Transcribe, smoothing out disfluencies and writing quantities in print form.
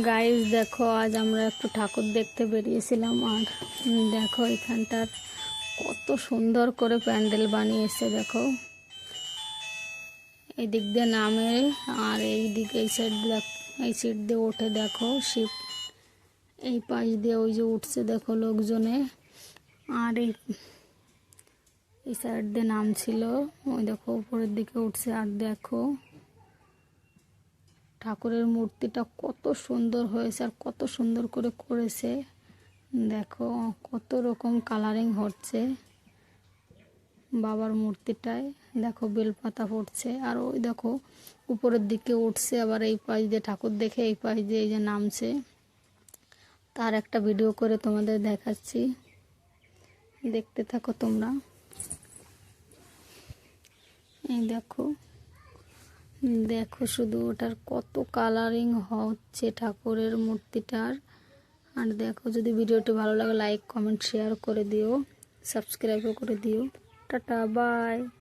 Guys দেখো, আজ আমরা একটু ঠাকুর দেখতে বেরিয়েছিলাম। আর দেখো এখানটার কত সুন্দর করে প্যান্ডেল বানিয়েছে। দেখো এই দিক দিয়ে নামে আর এই দিকে এই সাইড এই সিট দিয়ে ওঠে। দেখো শিব এই পাশ দিয়ে ওই যে উঠছে দেখো লোকজনে, আর এই সাইড দিয়ে নামছিল, ওই দেখো উপরের দিকে উঠছে। আর দেখো ঠাকুরের মূর্তিটা কত সুন্দর হয়েছে আর কত সুন্দর করে করেছে। দেখো কত রকম কালারিং হচ্ছে বাবার মূর্তিটায়। দেখো বেলপাতা পড়ছে আর ওই দেখো উপরের দিকে উঠছে, আবার এই পাশ দিয়ে ঠাকুর দেখে এই পাশ দিয়ে এই যে নামছে। তার একটা ভিডিও করে তোমাদের দেখাচ্ছি, দেখতে থাকো তোমরা। এই দেখো দেখো শুধু ওটার কত কালারিং হচ্ছে ঠাকুরের মূর্তিটার। আর দেখো, যদি ভিডিওটি ভালো লাগে লাইক কমেন্ট শেয়ার করে দিও, সাবস্ক্রাইবও করে দিও। Tata bye.